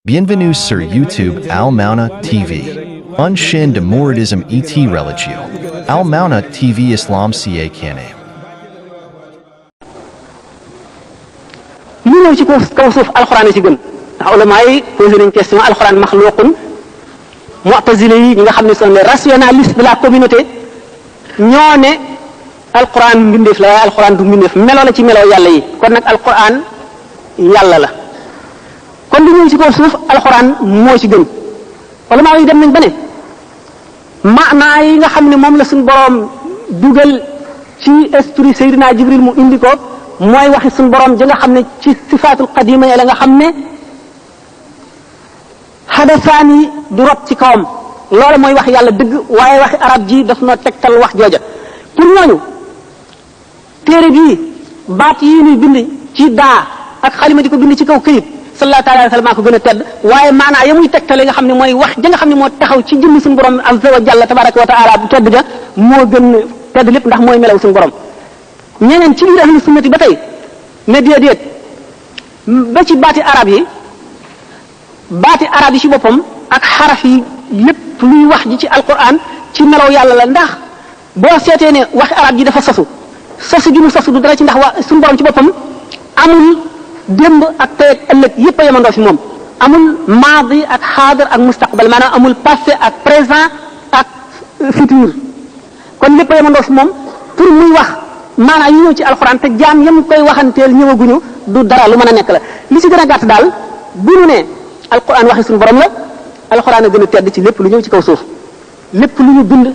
Bienvenue sur YouTube Al Mauna TV. Un chaîne de mouridisme et religieux. Al Mauna TV Islam ca Kane. li ñëw ci kaw suuf alxuraan ci gën ndax ulama yi posé nañ question alxuraan maxluqun mu'tazila yi ñi nga xam ne sont les rationalistes de la communauté ñoo ne alxuraan mbindeef la waaye alxuraan du mbindeef melo la ci melo yàlla yi kon nag alxuraan yàlla la kon li ñëw ci kaw suuf alxuraan moo ci gën ulama yi dem nañ ba ne maanaa yi nga xam ne moom la suñu boroom dugal ci esprit Seydina Jibril mu indi ko mooy waxi suñu borom ji nga xam ne ci sifaatul qadima yi la nga xam ne xadasaan yi du rot ci kawam loolu mooy wax yàlla dëgg waaye waxi arab ji daf noo tegtal wax jooja pour ñooñu téere bii baat yi ñuy bind ci daa ak xalima di ko bind ci kaw këyit sallallahu alayhi wa sallam ko gën a tedd waaye maanaa ya muy tegtale nga xam ne mooy wax ja nga xam ne moo taxaw ci jëmmi suñu borom azza wa jalla tabaraka wa taala bu tedd ja moo gën tedd lépp ndax mooy melaw suñu borom ñeneen ci biir ahlu sunnati ba tey ne déedéet ba ci baati arab yi ci boppam ak xaraf yi lépp luy wax ji ci alquran ci melaw yàlla la ndax boo seetee ne waxi arab ji dafa sosu gi mu sosu du dara ci ndax suñu borom ci boppam amul démb ak tey ak ëllëg yépp a yemandoo fi moom amul maadi ak xaadir ak mustaqbal maanaam amul passé ak présent ak futur kon lépp a yemandoo fi moom pour muy wax maanaam yi ñëw ci alxuraan te jaam yam koy waxanteel ñëwaguñu du dara lu mën a nekk la li ci gën a gàtt daal bu ñu ne alxuraan waxi suñu borom la alxuraan a gën a tedd ci lépp lu ñëw ci kaw suuf lépp lu ñu bind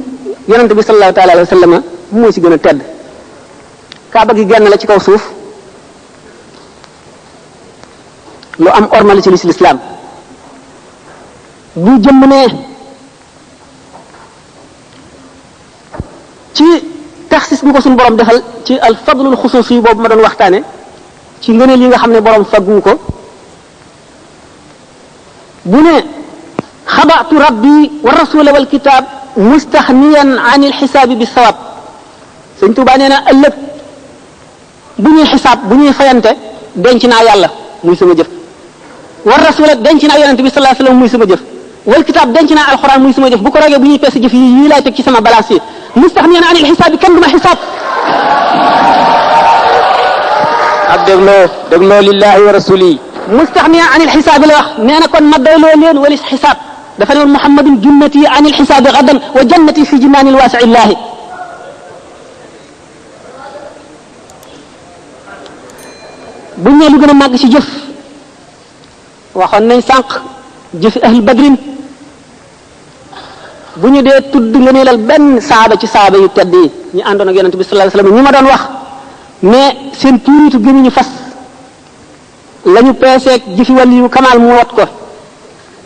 yonente bi sallallahu taala alayhi wa sallam moo ci gën a tedd kaaba gi genn la ci kaw suuf lu am orma la ci lislaam bu jëmm ne ci taxsis bi ko suñu borom defal ci al fadlul xusuusi yi boobu ma doon waxtaane ci ngëneel yi nga xam ne borom faggu ko bu ne xabaatu rabbi wa rasula wal kitab mustaxniyan an il xisaabi bi sawab sëñ Tuubaa nee na ëllëg bu ñuy xisaab bu ñuy fayante denc naa yàlla muy sama jëf war rasula denc naa yonente bi sallallahu alayhi wasallam muy sama jëf wal kitab denc naa alxuraan muy sama jëf bu ko rogee bu ñuy peese jëf yi laay teg ci sama balance yi mustaxniyan anil xisaab bi kenn du ma xisaab ak dégloo lillahi wa rasuli mustaxniyan anil xisaab la wax nee na kon ma doyloo leen walis xisaab dafa ne woon muhammadun junnati anil xisaabi gadan wa jannati fi jinaanil waasi'illahi bu ñee lu gën a màgg ci jëf waxoon nañ sànq jëfi ahli badrin bu ñu dee tudd nga neelal benn saaba ci saaba yu tedd yi ñu àndoon ak yonente bi sallallahu alayhi wasallam ñi ma doon wax mais seen tuuritu gënuñu fas la ñu peeseeg jëfi wàlli yu kamaal mu wat ko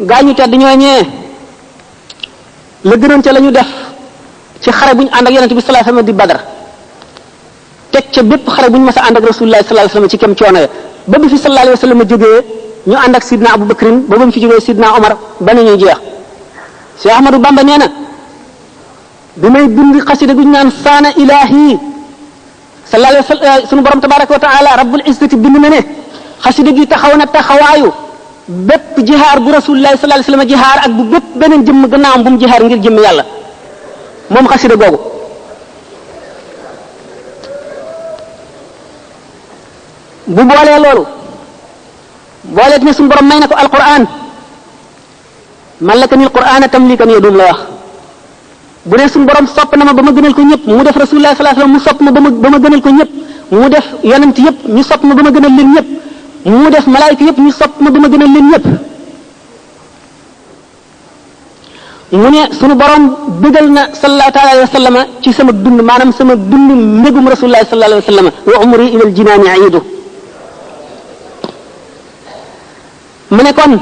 gaa ñu tedd ñooñee la gënoon ca la ñu def ci xare bu ñu ànd ak yonente bi sallallahu alayhi wasallam di badar teg ca bépp xare bu ñu mas a ànd ak rasulullah sallallahu alayhi wasallam ci kem coono ya ba bi fi sallallahu alayhi wasallam jógee ñu ànd ak sidna Abu Bakrin ba ba mu fi jógee sidna Omar ba ni ñuy jeex Cheikh Ahmadou Bamba nee na bi may bind xasida gu ñu naan saana ilahi sallallahu alayhi wa sallam sunu borom tabaraka wa taala rabbul izzati bind na ne xasida gi taxaw na taxawaayu bépp jihaar bu rasulullahi sallallahu alayhi wa sallam jihaar ak bu bépp beneen jëmm gannaawam bu mu jihaar ngir jëmm yàlla moom xasida googu bu boolee loolu booleet ne sunu borom may na ko alquran malaka ni alquran tamlikan yadum la wax bu ne suñu borom sopp na ma ba ma gënal ko ñëpp mu def rasulullah sallallahu alayhi wasallam mu sopp ma ba ma gënal ko ñëpp mu def yonent yëpp ñu sopp ma ba ma gënal leen ñëpp mu def malaayika yëpp ñu sopp ma ba ma gënal leen ñëpp mu ne suñu borom bëggal na sallallahu alayhi wasallam ci sama dund maanaam sama dund mbégum rasulullah sallallahu alayhi wasallam wa umri ila aljinaani aidu mu ne kon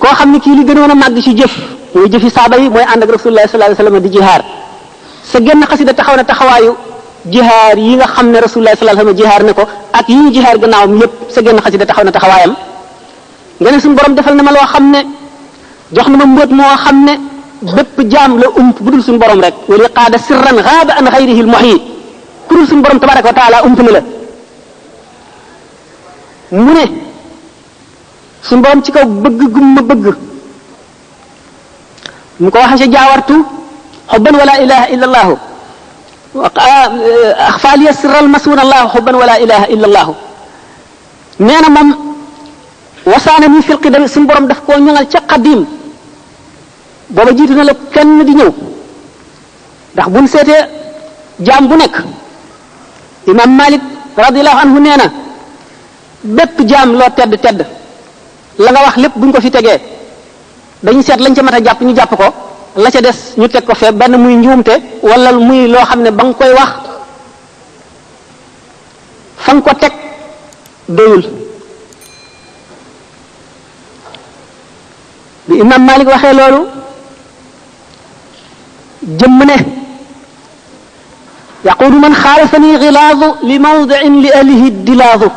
koo xam ne kii li gënoon a màgg ci jëf mooy jëfi saaba yi mooy ànd ak rasulullah sallallahu alayhi wasallam di jihaar sa genn xasida taxaw na taxawaayu jihaar yi nga xam ne rasulullah sallallahu alayhi wasallam jihaar ne ko ak yi ñu jihaar gannaawam yépp sa genn xasida taxaw na taxawaayam nga ne suñu borom defal na ma loo xam ne jox na ma mbóot moo xam ne bépp jaam la bu dul suñu borom rek wali qaada sirran gaaba an xayrihi al muhyi ku dul suñu borom tabaraka wa taala na la mu ne suñu borom ci kaw bëgg gum ma bëgg mu ko waxee ca jaawartu xubban wala ilaha illa allahu axfa liya sirral masuuna allahu xubban wala ilaha illa allahu nee na moom wasaana nii fil qidami suñu borom daf koo ñoŋal ca qadim booba jiitu na la kenn di ñëw ndax buñ seetee jaam bu nekk imam Malik radiyallahu anhu nee na bépp jaam loo tedd tedd la nga wax lépp buñ ko fi tegee dañu seet lañ ca mat a jàpp ñu jàpp ko la ca des ñu teg ko fee benn muy njuumte wala muy loo xam ne ba nga koy wax fa nga ko teg doyul bi imam Malik waxee loolu jëmm ne yaqulu man xaalafani gilaadu li mawdiin li ahlihi dilaadu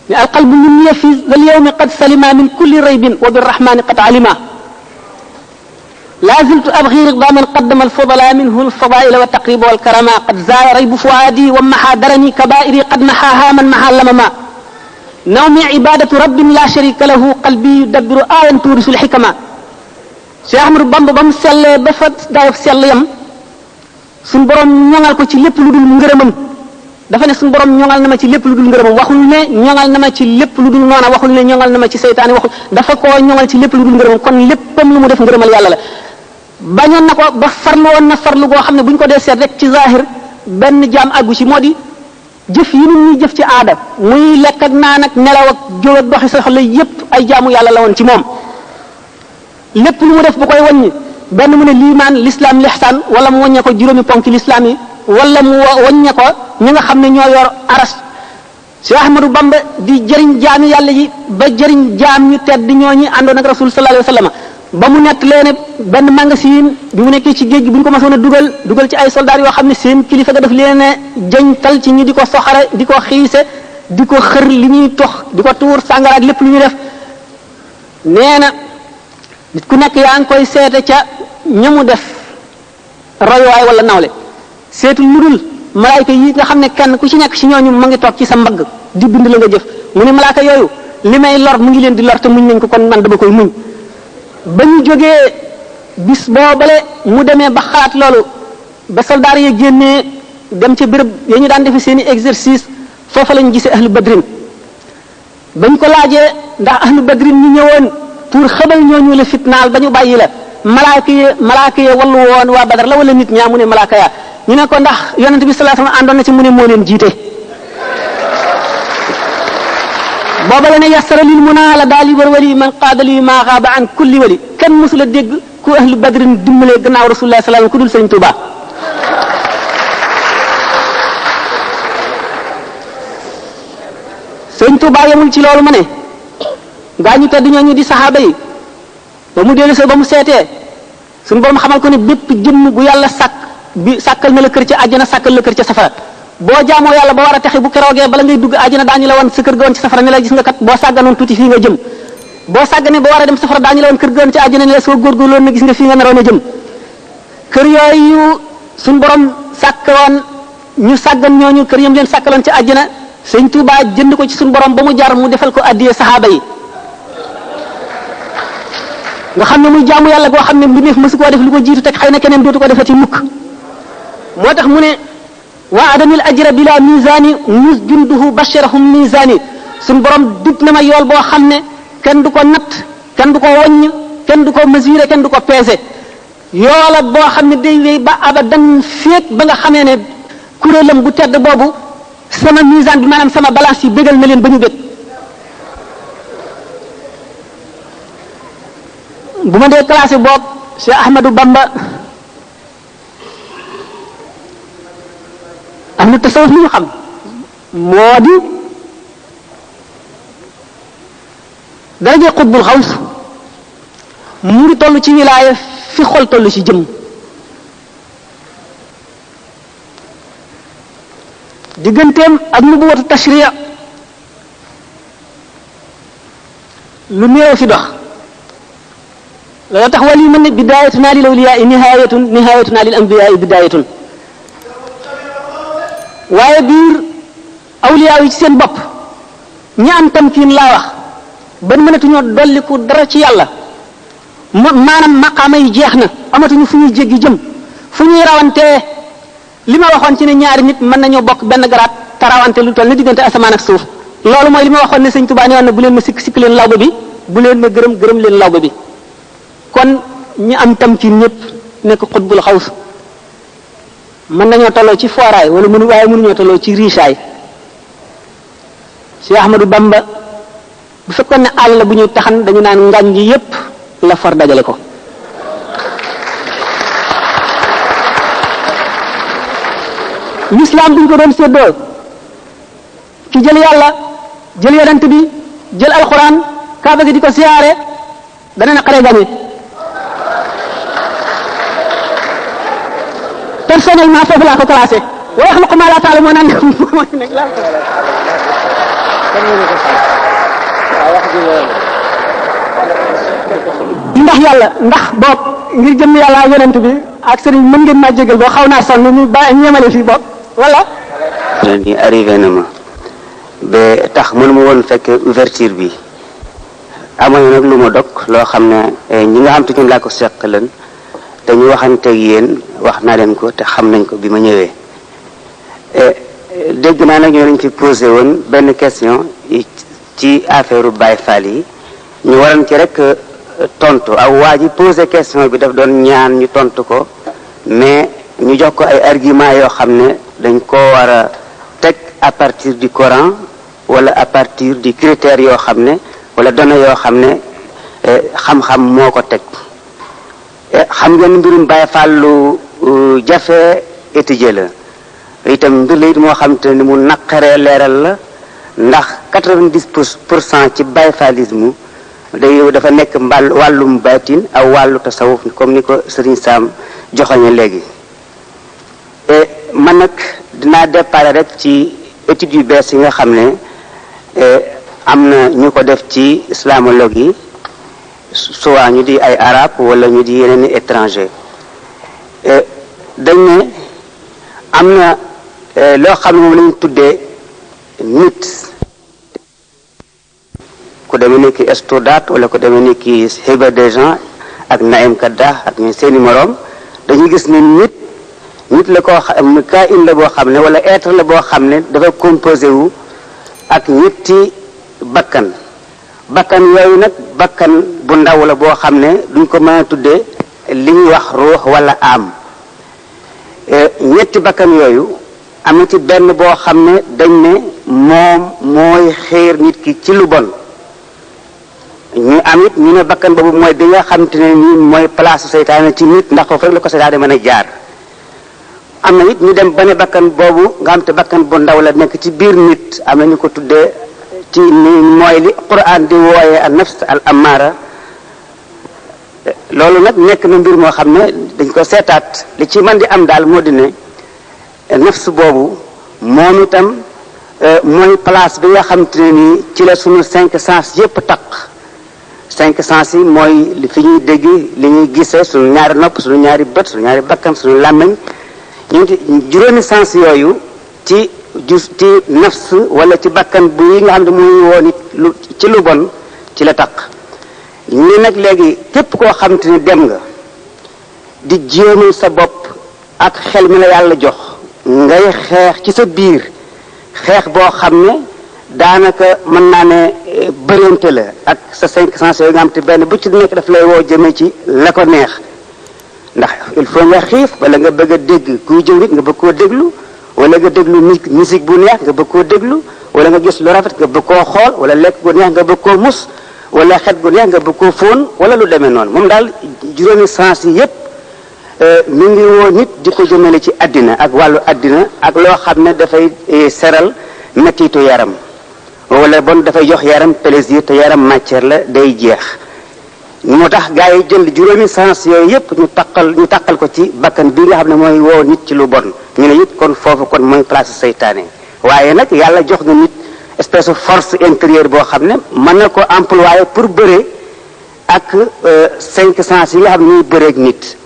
ni alqalbu minni fi zal yawmi qad salima min kulli raybin wa birrahmani qad alima la ziltu abghi rida man qaddama alfudala minhu alfadaila wa taqriba walkarama qad zaaya raybu fuadi wa maha darani kabairi qad mahaha man maha lamama nawmi ibadatu rabbin la sharika lahu qalbi yudabbiru ayan turisu lxikama Cheikh Ahmadou Bamba ba mu sellee ba fa dayof sell yam suñ borom ñoŋal ko ci lépp lu dul ngërëmam dafa ne suñu borom ñoŋal na ma ci lépp lu dul ngërëmam waxul ne ñoŋal na ma ci lépp lu dul noona waxul ne ñoŋal na ma ci seytaane waxul dafa koo ñoŋal ci lépp lu dul ngërëmam kon léppam lu mu def ngërëmal yàlla la bañoon na ko ba farlu woon na farlu goo xam ne bu ñu ko dee seet rek ci zahir benn jaam àggu ci moo di jëf yi nun ñuy jëf ci aada muy lekk ak naan ak nelaw ak jóg ak doxi soxla yépp ay jaamu yàlla la woon ci moom lépp lu mu def bu koy wàññi benn mu ne liimaan l'islam lihsaan wala mu wàññe ko juróomi ponk l'islam yi wala mu wàññe ko ñi nga xam ne ñoo yor aras Cheikh Ahmadou Bamba di jëriñ jaami yàlla yi ba jëriñ jaam ñu tedd ñooñi àndoon ak rasul sallallahu alayhi wa sallam ba mu nett leen benn magasin bi mu nekkee ci géej gi bu ñu ko masoon a dugal ci ay soldats yoo xam ne seen kilifa ga daf leen a jañtal ci ñu di ko soxare di ko xiise di ko xër li ñuy tox di ko tuur sàngara ak lépp lu ñuy def nee na nit ku nekk yaa ngi koy seete ca ñamu def royuwaay wala nawle seetul lu dul malaayka yi nga xam ne kenn ku ci nekk ci ñooñu ma ngi toog ci sa mbagg di bind la nga jëf mu ne malaaka yooyu li may lor mu ngi leen di lor te muñ nañ ko kon man dama koy muñ ba ñu jógee bis boobale mu demee ba xalaat loolu ba soldaar yi génnee dem ca béréb ya ñu daan defe seen i exercice foofa lañu gisee ahlu badrin bañ ko laajee ndax ahlu badrin ñu ñëwoon pour xabal ñooñu la fitnaal ba ñu bàyyi la malaaka yi wallu woon waa badar la wala nit ñaa mu ne malaaka yaa ñu ne ko ndax yonent bi sallallahu alayhi wasallam àndoon na ci mu ne moo leen jiite booba la ne yassara lil muna la daali war wali man qaadali maa xaaba an kulli wali kenn mësula dégg ku ahlu badrin dimbalee gannaaw rasulullah sallallahu alayhi wasallam ku dul sëñ Tuuba sëñ Tuuba yemul ci loolu ma ne gaa ñu tedd ñooñu di saxaaba yi ba mu dellu see ba mu seetee suñu borom xamal ko ne bépp jëmm bu yàlla sàkk bi sàkkal na la kër ca àjjana sàkkal la kër ca safara boo jaamoo yàlla ba war a texe bu keroogee bala ngay dugg àjjana daañu la woon sa kër ga woon ci safara ne la gis nga kat boo sàgganoon tuuti fii nga jëm boo sàgganee ba war a dem safara daañu la woon kër ga woon ci àjjana ne la soo góorgóorloon na gis nga fii nga naroon a jëm kër yooyu suñu borom sàkk woon ñu sàggan ñooñu kër yam leen sàkkaloon ci àjjana sëñ Tuubaa jënd ko ci suñu borom ba mu jar mu defal ko addiyee saxaaba yi nga xam ne muy jaamu yàlla boo xam ne mbindeef mësu koo def lu ko jiitu teg xëy na keneen dootu ko defati mukk moo tax mu ne wa adamil ajra bila misani mus junduhu basharahum misani suñ borom dig na ma yool boo xam ne kenn du ko natt kenn du ko woññ kenn du ko mesurer kenn du ko peser yoola boo xam ne day wéy ba abadan féeg ba nga xamee ne kuréelam bu tedd boobu sama misaan bi maanaam sama balance yi bégal na leen ba ñu bég bu ma dee classé boobu Cheikh Ahmadou Bamba am na tasawuf li ñu xam moo di daraje xutbul xaws mu ngi toll ci wilaaya fi xol toll ci jëm digganteem ak nubuwatu tashriya lu néew fi dox loolu tax wali mën ne bidayatuna lil awliyaa nihayatuna lil anbiyaa bidayatun waaye biir awliyaa yi ci seen bopp ñi am tamkiin laa wax ba mënatuñoo dolliku dara ci yàlla maanaam maqaama yi jeex na amatuñu fu ñuy jéggi jëm fu ñuy rawantee li ma waxoon ci ne ñaari nit mën nañoo bokk benn garaat te rawante lu toll ni diggante asamaan ak suuf loolu mooy li ma waxoon ne sëñ Tuubaa ne woon na bu leen ma sikk leen lawba bi bu leen ma gërëm leen lawba bi kon ñi am tamkiin ñëpp nekk xutbul xaws mën nañoo tolloo ci fooraay wala waaye mënuñoo tolloo ci riisaay Cheikh Ahmadou Bamba bu fekkoon ne àll la bu ñu taxan dañu naan ngaañ ji yépp la for dajale ko l'islam bi ñu ko doon séddoo ki jël yàlla jël yonent bi jël alxuraan kaaba gi di ko siyaare dana na xare gañe personnellement foofu laa ko classé wa yaxluqu maa laa ta'lamuun naan mooy nekk laa ndax yàlla ndax boog ngir jëm yàlla ak yonent bi ak sëriñ mën ngeen maa jégal boo xaw naa sonn ñu ba ñu yemale fii boog wala ni arrivé na ma ba tax mënuma woon fekk ouverture bi amoon nag lu ma dog loo xam ne ñi nga xam te ñun laa ko seq leen te ñu waxanteeg yéen wax naa leen ko te xam nañ ko bi ma ñëwee dégg naa nag ñoo lañ fi posé woon benn question ci affaire Baye Fall yi ñu waroon ci rek tontu aw waa ji posé question bi daf doon ñaan ñu tontu ko mais ñu jox ko ay arguments yoo xam ne dañ ko war a teg à partir du Coran wala à partir du critère yoo xam ne wala données yoo xam ne xam-xam moo ko teg xam ngeen mbirum Baye Fall lu jafe étudier la itam mbir la it moo xam te ni mu naqaree leeral la ndax 90% ci Baye Fallisme dafa nekk wàllum baatin aw wàllu tasawuf comme ni ko Serigne Sam joxoñe léegi man nag dinaa départ rek ci études yu bees yi nga xam ne am na ñu ko def ci islamologue yi soit ñu di ay arabe wala ñu di yeneen i étranger dañ ne am na loo xam ne moom lañu tuddee nit ku demee ni ki Stoddard wala ku demee ni ki Hiba Dejan ak Naim Kaddah ak ñu seeni moroom dañuy gis ne nit la koo xam kain la boo xam ne wala être la boo xam ne dafa composé wu ak ñetti bakkan yooyu nag bakkan bu ndaw la boo xam ne duñ ko mën a tuddee li ñuy wax ruux wala am ñetti bakkan yooyu am na ci benn boo xam ne dañ ne moom mooy xiir nit ki ci lu bon ñu am it ñu ne bakkan boobu mooy bi nga xam te ne nii mooy place seytaane ci nit ndax foofu rek la ko seytaane mën a jaar am na it ñu dem ba ne bakkan boobu nga xam te bakkan bu ndaw la nekk ci biir nit am na ñu ko tuddee ci ni mooy li Qur'an di wooyee an nafs al amara loolu nag nekk na mbir moo xam ne dañ ko seetaat li ci mën di am daal moo di ne nafs boobu moom itam mooy place bi nga xam te ne nii ci la sunu 5 sens yépp taq 5 sens yi mooy fi ñuy dégg li ñuy gisee sunu ñaari nopp sunu ñaari bët sunu ñaari bakkan sunu làmmiñ juróomi sens yooyu ci nafs wala ci bakkan bu yi nga xam ne muy woon it ci lu bon ci la taq ñu nag léegi képp koo xam te ne dem nga di jéemal sa bopp ak xel mi la yàlla jox ngay xeex ci sa biir xeex boo xam ne daanaka mën naa ne bëreente la ak sa 5 sens yooyu nga xam te benn bu ci nekk daf lay woo jëmee ci la ko neex ndax il faut nga xiif wala nga bëgg a dégg kuy jëw nit nga bëgg koo déglu wala nga déglu musique bu neex nga bëgg koo déglu wala nga gis lu rafet nga bëgg koo xool wala lekk gu neex nga bëgg koo mus wala xet gu neex nga bëgg koo fóon wala lu demee noonu moom daal juróomi sens yi yépp mi ngi woo nit di ko jëmale ci àddina ak wàllu àddina ak loo xam ne dafay seral mettitu yaram wala bon dafay jox yaram plaisir te yaram matière la day jeex moo tax gaa yi jël juróomi sens yooyu yépp ñu taqal ko ci bakkan bi nga xam ne mooy woo nit ci lu bon ñu ne it kon foofu kon mooy place seytaane waaye nag yàlla jox na nit espèce de force intérieure boo xam ne mën na ko employer pour bëre ak 5 sens yi nga xam ne ñuy bëreeg nit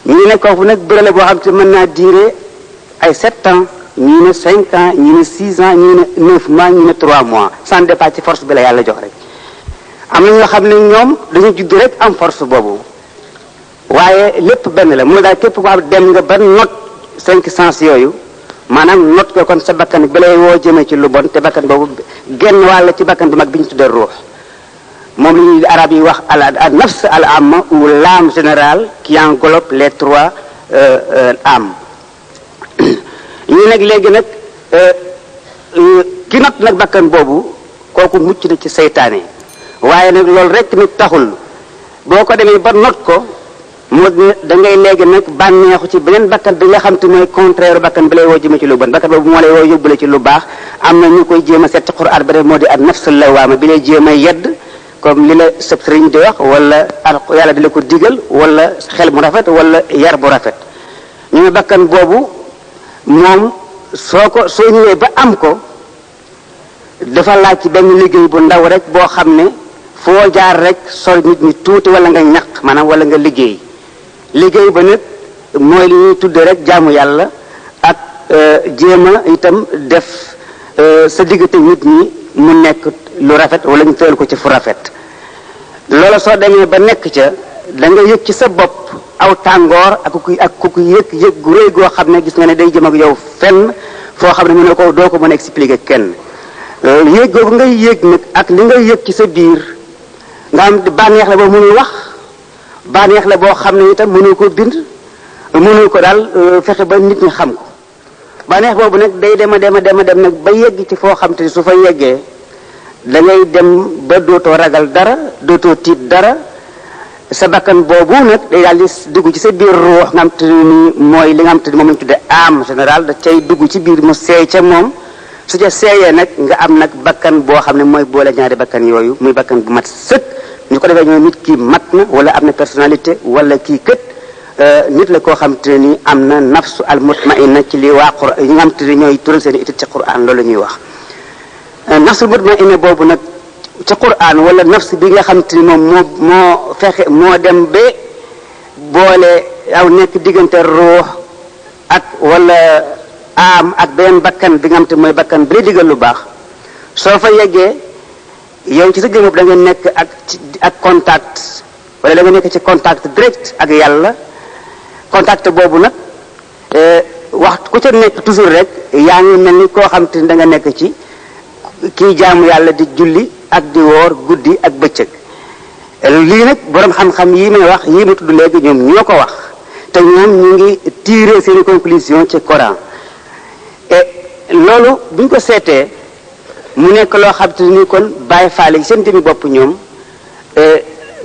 ñu ne kooku nag bëre la boo xam te mën naa durer ay 7 ans ñii ne 5 ans ñii ne 6 ans ñii ne 9 mois ñii ne 3 mois sans départ ci force bi la yàlla jox rek am na ñoo xam ne ñoom dañu judd rek am force boobu waaye lépp benn la mu ne daal képp ko xam dem nga ba not 5 sens yooyu maanaam not ko kon sa bakkan bi lay woo jëmee ci lu bon te bakkan boobu genn wàll ci bakkan bu mag bi ñu tuddee ruux moom la ñuy arab yi wax al nafs al amma ou l'âme générale qui englobe les 3 âmes ñu nag léegi nag ki not nag bakkan boobu kooku mucc na ci seytaane waaye nag loolu rek nag taxul boo ko demee ba not ko moo da ngay léegi nag bànneexu ci beneen bakkan bi nga xam te mooy contraire bakkan bi lay woo jëme ci lu bon bakkan boobu moo lay woo yóbbule ci lu baax am na ñu koy jéem a seet ci Qur'an ba moo di ak nafsul lawaama bi lay jéem a yedd comme li la sëb sëriñ di wax wala yàlla di la ko digal wala xel mu rafet wala yar bu rafet ñu ne bakkan boobu moom soo ñëwee ba am ko dafa laaj ci benn liggéey bu ndaw rek boo xam ne foo jaar rek sori nit ñi tuuti wala nga ñaq maanaam wala nga liggéey ba nag mooy li ñuy tudde rek jaamu yàlla ak jéem a itam def sa diggante nit ñi mu nekk lu rafet wala ñu tëral ko ci fu rafet loolu soo demee ba nekk ca da nga yëg ci sa bopp aw tàngoor ak ku yëg gu rëy goo xam ne gis nga ne day jëm ak yow fenn foo xam ne mu ne ko doo ko mën a expliquer kenn yëg googu ngay yëg nag ak li ngay yëg ci sa biir nga am bànneex la boo mënul wax bànneex la boo xam ne itam mënul ko bind mënul ko daal fexe ba nit ñi xam ko bànneex boobu nag day dem nag ba yegg ci foo xam te su fa yeggee da ngay dem ba dootoo ragal dara dootoo tiit dara sa bakkan boobu nag day daal di dugg ci sa biir ruux nga xam te ni mooy li nga xam te ni moom lañu tuddee âme générale da cay dugg ci biir mu seey ca moom su ca seeyee nag nga am nag bakkan boo xam ne mooy boole ñaari bakkan yooyu muy bakkan bu mat sëkk ñu ko defee ñooy nit kii mat na wala am na personnalité wala kii kët nit la koo xam te ni am na nafsu al mutmainna ci li waa Qur'an yi nga xam te ni ñooy tural seen étude ci Qur'an loolu la ñuy wax nafsu mutmainna boobu nag ci Qur'an wala nafs bi nga xam te ni moom moo fexe moo dem ba boole aw nekk diggante ruux ak wala am ak beneen bakkan bi nga xam te mooy bakkan bi lay digal lu baax soo fa yeggee yow ci sa jëmm da nga nekk ak contact wala da nga nekk ci contact direct ak yàlla contact boobu nag waxtu ku ca nekk toujours rek yaa ngi mel ni koo xam te ni da nga nekk ci kii jaamu yàlla di julli ak di woor guddi ak bëccëg lii nag borom xam-xam yi may wax yii ma tudd léegi ñoom ñoo ko wax te ñoom ñu ngi tirer seeni conclusion ci Coran et loolu bu ñu ko seetee mu nekk loo xam te ni kon Baay Faal yi seen jëmmi bopp ñoom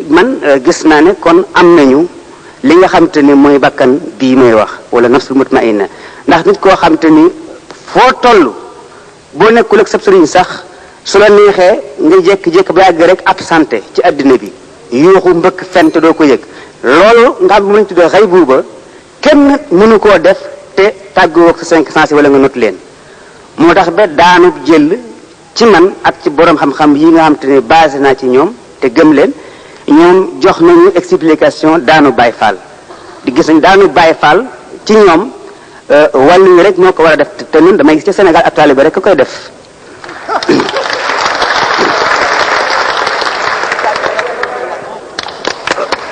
man gis naa ne kon am nañu li nga xam te ni mooy bakkan bii may wax wala nafsul mutmainna ndax nit koo xam te ni foo toll boo nekkul ak sab sëriñ sax su la neexee nga jékki-jékki ba yàgg rek absenté ci addina bi yuuxu mbëkk fent doo ko yëg loolu nga xam ne mu lañ tuddee xëy buuba kenn mënu koo def te tàggoo ak sa 5 sens wala nga not leen moo tax ba daanub jël ci man ak ci borom xam-xam yi nga xam te ne basé naa ci ñoom te gëm leen ñoom jox nañu explication daanu Baay Faal di gis nañ daanu Baay Faal ci ñoom wàllu yi rek moo ko war a def te ñun damay gis ci Sénégal ak taalibe rek koy def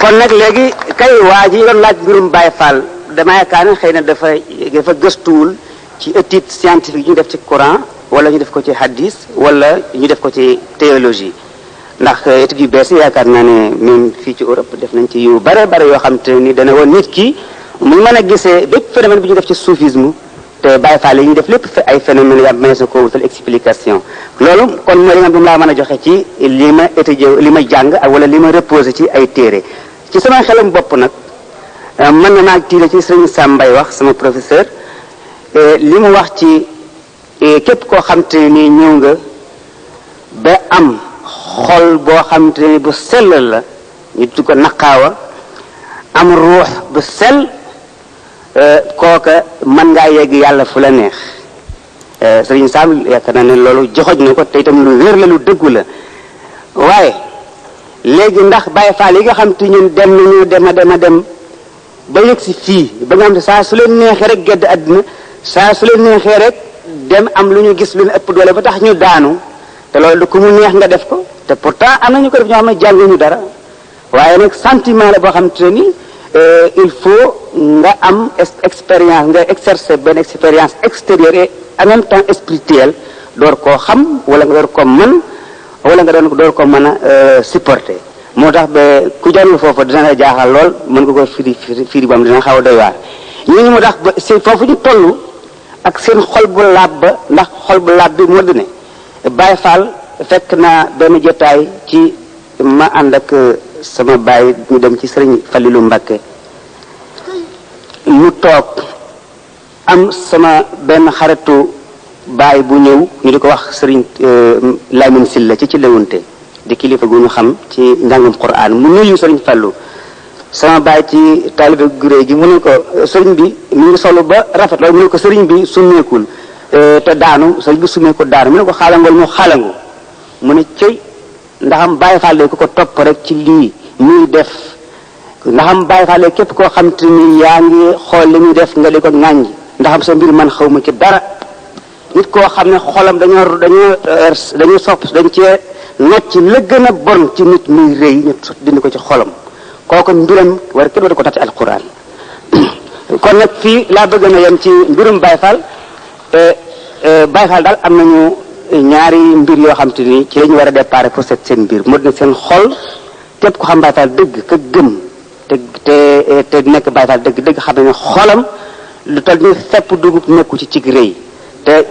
kon nag léegi kay waa ji doon laaj mbirum Baay Faal dama yaakaar ne xëy na dafa gëstuwul ci étude scientifique ñu def ci Coran wala ñu def ko ci hadis wala ñu def ko ci théologie ndax études yu bees yaakaar naa ne même fii ci Europe def nañ ci yu bare bare yoo xam te ni dana woon nit ki mu mën a gisee bépp phénomène bi ñu def ci soufisme te Baay Faal yi ñu def lépp ay phénomène yu am mais na ko wutal explication loolu kon mooy li nga xam laa mën a joxe ci li ma étudier li ma jàng ak wala li ma reposé ci ay téere ci sama xelam bopp nag mën na naa tiire ci Sëriñ Sam Mbaye wax sama professeur li mu wax ci képp koo xam te ni ñëw nga ba am xol boo xam te ni bu sell la ñu tudd ko naqaawa am ruux bu sell kooka mën ngaa yegg yàlla fu la neex Sëriñ Sam yaakaar naa ne loolu joxoj na ko te itam lu wér la lu dëggu la waaye léegi ndax Baay Faal yi nga xam te ñun dem nañu dem ba yegg si fii ba nga xam ne saa su leen neexee rek gedd àddina saa su leen neexee rek dem am lu ñu gis lu ne ëpp doole ba tax ñu daanu te loolu du ku mu neex nga def ko te pourtant am na ñu ko def ñoo xam ne jànguñu dara waaye nag sentiment la boo xam te ni il faut nga am expérience nga exercer benn expérience extérieure et en même temps spirituelle door koo xam wala nga door ko mën wala nga door ko mën a supporter moo tax ba ku jàngul foofu dina la jaaxal lool mën nga ko firi bam dina xaw a doy waar ñooñu moo tax ba si foofu ñu toll ak seen xol bu laab ba ndax xol bu laab bi moo di ne Baye Fall fekk naa benn jotaay ci ma ànd ak sama baay ñu dem ci sëriñ Falilu Mbakke mu toog am sama benn xaritu baay bu ñëw ñu di ko wax sëriñ Lamine Silla ci lewunte di kilifa gu ñu xam ci njàngum Qur'an mu nuyu sëriñ Fallu sama baay ci taalibe guré gi mu ne ko sëriñ bi mu ngi solu ba rafet loolu mu ne ko sëriñ bi summeekul te daanu sëriñ bi summeeku daanu mu ne ko xaalangool mu xaalangu mu ne cëy ndaxam Baye Fall ku ko topp rek ci lii muy def ndaxam Baye Fall képp koo xam te ni yaa ngi xool li muy def nga di ko ŋàññ ndaxam sa mbir man xaw ma ci dara nit koo xam ne xolam dañoo sopp dañ cee nocc la gën a bon ci nit muy rëy ñu dindi ko ci xolam kooku mbiram war kenn war ko tax ci alquran kon nag fii laa bëgg na yem ci mbirum Baye Fall Baye Fall daal am nañu ñaari mbir yoo xam te ni ci la ñu war a déparé pour seet seen mbir moo dina seen xol képp ko xam Baye Fall dëgg ka gëm te nekk Baye Fall dëgg xam ne xolam lu toll ni fepp dugub nekku ci cig rëy te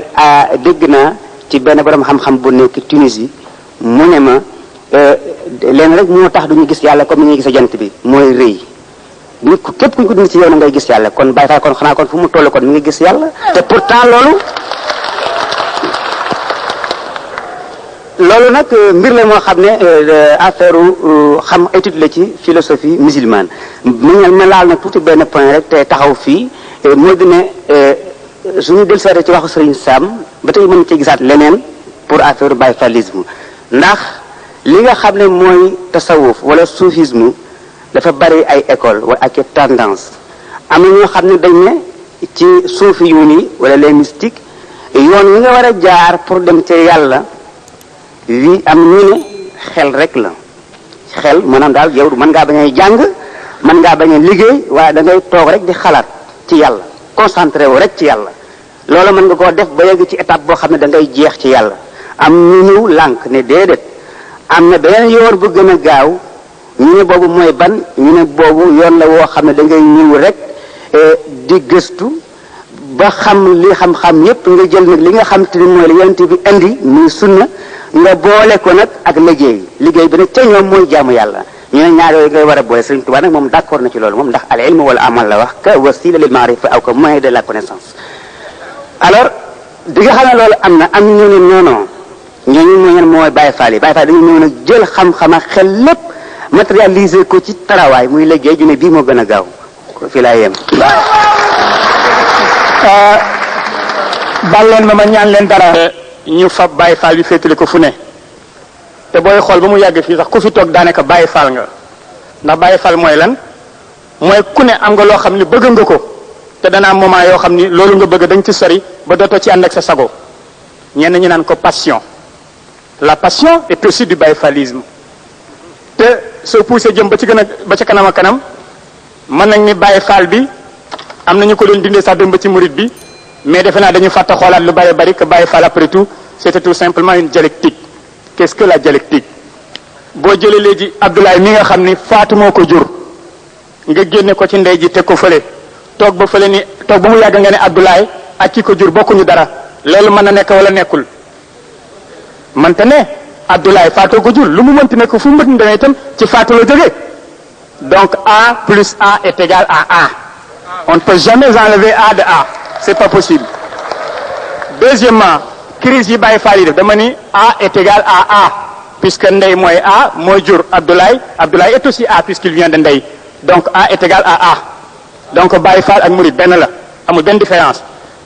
dégg naa ci benn borom xam-xam bu nekk Tunisie mu ne ma leen rek moo tax duñu gis yàlla comme ni ñuy gis jant bi mooy rëy nit ku képp kuñ ko dindi ci yow na ngay gis yàlla kon Baye Fall kon xanaa kon fu mu toll kon mi ngi gis yàlla te pourtant loolu nag mbir la moo xam ne affaire xam étude la ci philosophie musulmane ma laal na tuuti benn point rek te taxaw fii moo di ne suñu dellusiwaatee ci waxu Serigne Sam ba tey mën ci gisaat leneen pour affaire Baye Fallisme ndax li nga xam ne mooy tasawuf wala soufisme dafa bari ay école wala ak tendance am na ñoo xam ne dañ ne ci suufi yu ni wala les mystiques yoon yi nga war a jaar pour dem ci yàlla lii am ñu ne xel rek la xel maanaam daal yow mën ngaa bañ a jàng mën ngaa bañ a liggéey waaye da ngay toog rek di xalaat ci yàlla concentré wu rek ci yàlla loolu mën nga koo def ba yegg ci étape boo xam ne da ngay jeex ci yàlla am ñu ñëw lànk ne déedéet am na beneen yoon bu gën a gaaw ñu ne boobu mooy ban ñu ne boobu yoon la woo xam ne da ngay ñëw rek di gëstu ba xam li xam-xam yépp nga jël nag li nga xam te ni mooy li yonent bi indi muy sunna nga boole ko nag ak liggéey bi nag ca ñoom mooy jaamu yàlla ñu ne ñaar yooyu ngay war a boole Sëriñ Tuubaa nag moom d'accord na ci loolu moom ndax al ilmu wala amal la wax ka wasila lil maarifa aw ka moyen de la connaissance alors di nga xam ne loolu am na am ñu ne non ñooñu mooy ñan mooy Baye Fall yi Baye Fall dañu ñëw nag jël xam-xam ak xel lépp matérialiser ko ci tarawaay muy liggéey ju ne bii moo gën a gaaw fii laa yem bal leen ma ñaan leen dara ñu fab Baye Fall bi féetale ko fu ne te booy xool ba mu yàgg fii sax ku fi toog daanaka Baye Fall nga ndax Baye Fall mooy lan mooy ku ne am nga loo xam ni bëgg nga ko te dana am moment yoo xam ni loolu nga bëgg dañ ci sori ba dootoo ci ànd ak sa sago ñenn ñi naan ko passion la passion est aussi du Baye Fallisme te soo poussé jëm ba ci gën a ba ci kanam a kanam mën nañ ni Baye Fall bi am nañu ko doon dindee sax dem ba ci murid bi mais defe naa dañu fàtte xoolaat lu bari bari que Baye Fall après tout c'était tout simplement une dialectique. Qu'est-ce que la dialectique boo jëlee léegi Abdoulaye mi nga xam ni Faatu moo ko jur nga génne ko ci ndey ji teg ko fële toog ba fële ni toog ba mu yàgg nga ne Abdoulaye ak ki ko jur bokkuñu dara loolu mën na nekk wala nekkul mënta ne Abdoulaye Faatoo ko jur lu mu mënti nekk fu mu mënti demee itam ci Faatu la jógee donc A plus A est égal à A on ne peut jamais enlever A de A c'est pas possible. Deuxièmement crise yi Baye Fall yi def dama ni A est égal à A puisque ndey mooy A mooy jur Abdoulaye Abdoulaye est aussi A puisqu'il vient de ndey donc A est égal à A donc Baye Fall ak Mouride benn la amul benn différence.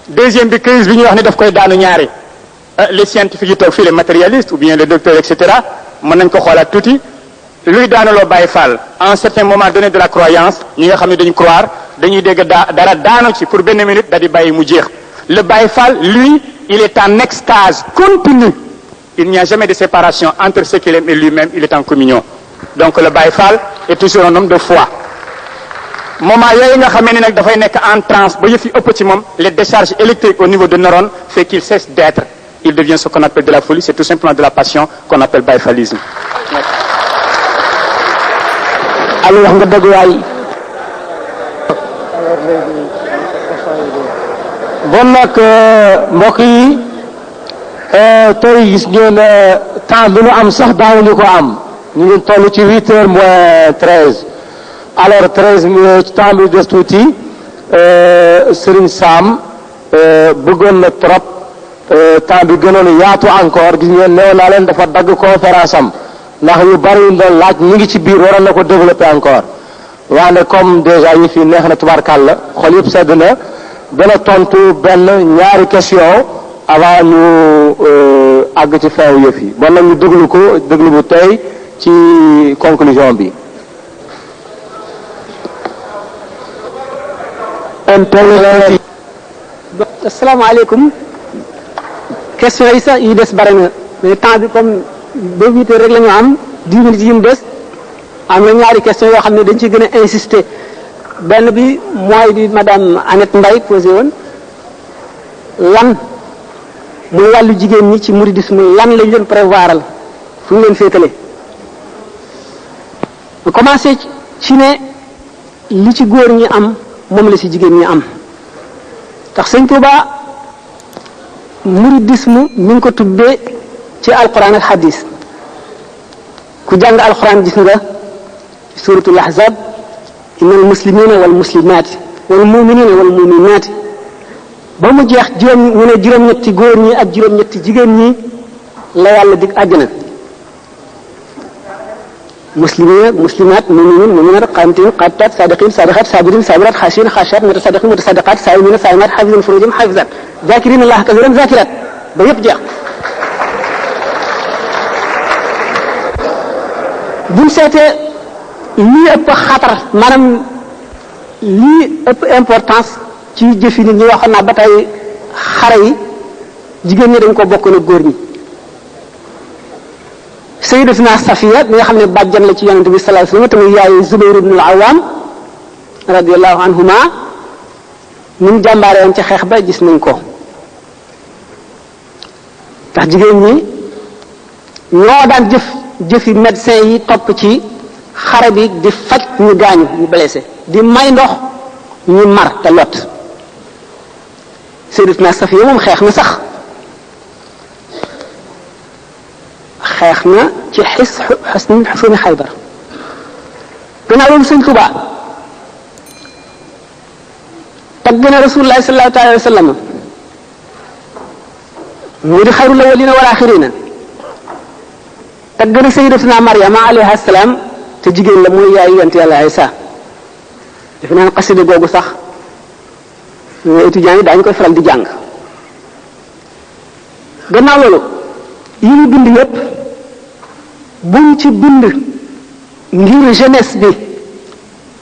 Deuxième bi crise bi ñuy wax ne daf koy daanu ñaari les scientifiques yi toog fii les matérialistes ou bien les docteurs et cetera mën nañ ko xoolaat tuuti luy daanaloo Baye Fall à un certain moment donné de la croyance ñi nga xam ne dañu croire dañuy dégg dara daanu ci pour benn minute da di bàyyi mu jeex le Baye Fall lui il est en extase continue il n'y a jamais de séparation entre ce qu'il aime et lui-même, il est en communion. Donc le Baye Fall est toujours un homme de foi. Moment yooyu nga xamee ne nag dafay nekk en transe ba yëf yi ëpp ci moom, les décharges électriques au niveau de neurones fait qu'il cesse d'être. Il devient ce qu'on appelle de la folie, c'est tout simplement de la passion qu'on appelle Baye Fallisme. Aliou wax nga dëgg waay. bon nag mbokk yi tey gis ngeen temps bi nu am sax daawuñu ko am ñu ngi toll ci 8h moins 13 alors 13 ci temps bi des tuuti Serigne Sam bëggoon na trop temps bi gënoon a yaatu encore gis ngeen nee naa leen dafa dagg conférence am ndax yu bari yu doon laaj ñu ngi ci biir waroon na ko développer encore waaye comme déjà yi fi neex na tubaarkàlla xol yëpp sedd na dana tontu benn ñaari question avant ñu àgg ci fin yëf yi bon nag ñu déglu ko déglu bu tey ci conclusion bi. asalaamaaleykum question yi sax yi des bare na mais temps bi comme ba 8 heures rek la ñu am 10 minutes yi mu des am na ñaari question yoo xam ne dañ ci gën a insister benn bi mooy di madame Annette Mbaye posé woon lan muy wàllu jigéen ñi ci mouridisme lan lañ leen prévoiral fu ñu leen féetale bu commencé ci ne li ci góor ñi am moom la ci jigéen ñi am tax sëñ Tuuba mouridisme mi ngi ko tuddee ci alquran ak hadis ku jàng alquran gis nga ci suratul ahzab innal muslimina wal muslimaati wal muminina wal muminaati ba mu jeex juróom-ñetti góor ñi ak juróom-ñetti jigéen ñi la yàlla dig àjjana muslimina muslimaat muminin muminat qaanitiin qaanitaat saadiqin saadiqaat saabiriin saabiraat xaashiin xaashaat mutasaddiqin mutasaddiqaat saa'imiina saa'imaat xaafiziin furuujahum xaafizaat zaakiriina allaha kasiiran zaakiraat ba yëpp jeex buñ seetee lii ëpp xatar maanaam lii ëpp importance ci jëfi nit ñi waxoon naa ba tey xare yi jigéen ñi dañ ko bokk na góor ñi sayyidatuna Safiya mi nga xam ne bàjjan la ci yonente bi sallallahu alayhi wasallam tamit yaayu Zubayr ibn al-Awwam radiyallahu anhuma ni mu jàmbaare woon ci xeex ba gis nañ ko ndax jigéen ñi ñoo daan jëfi médecin yi topp ci xare bi di faj ñu gaañu ñu blessé di may ndox ñu mar te lot sayyidatuna Safiya moom xeex na sax xeex na ci xusni Xaybar gannaaw loolu sëñ Tuubaa tagg na Rasulullahi sallallahu alayhi wa sallam mu di xayrul awwalina wal axirina tagg na sayyidatuna Maryama alayha salaam te jigéen la mooy yaayu yonent Yàlla Isa defe naa xasida googu sax étudiants yi daañu koy faral di jàng gannaaw loolu yi ñu bind yépp buñ ci bind ngir jeunesse bi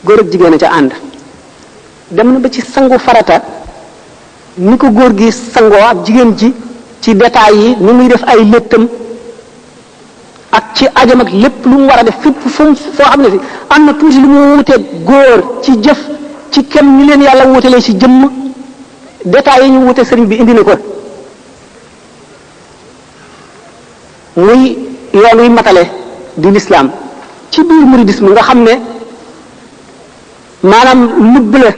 góor ak jigéen a ca ànd dem na ba ci sangu farata ni ko góor gi sangoo ak jigéen ji ci détails yi ni muy def ay léttam ak ci ajam ak lépp lu mu war a def fépp foo xam ne fi am na tuuti lu mu wuteeg góor ci jëf ci kem ni leen yàlla wutelee ci jëmm détails yi ñu wute sëriñ bi indi na ko muy yoon wi matale di l'islam ci biir mouridisme nga xam ne maanaam lubb la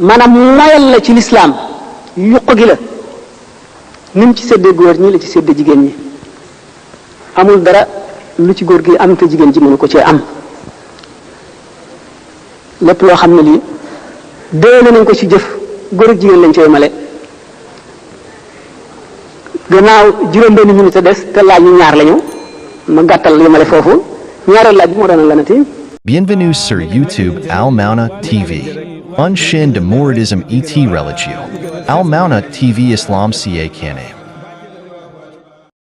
maanaam moyal la ci l'islam yuq gi la ni mu ci séddee góor ñi la ci séddee jigéen ñi amul dara lu ci góor gi am te jigéen ji mënu ko cee am lépp loo xam ne lii déwéne nañ ko ci jëf góor ak jigéen lañ cee male gannaaw juróom-benn minute des te laaj ñu ñaar lañu ma gàttal yemale foofu ñaareel laaj bi moo doon lanati. Bienvenue sur YouTube Al Mauna TV. Unshin de Mouridism et Religion. Al Mauna TV Islam ca Kane.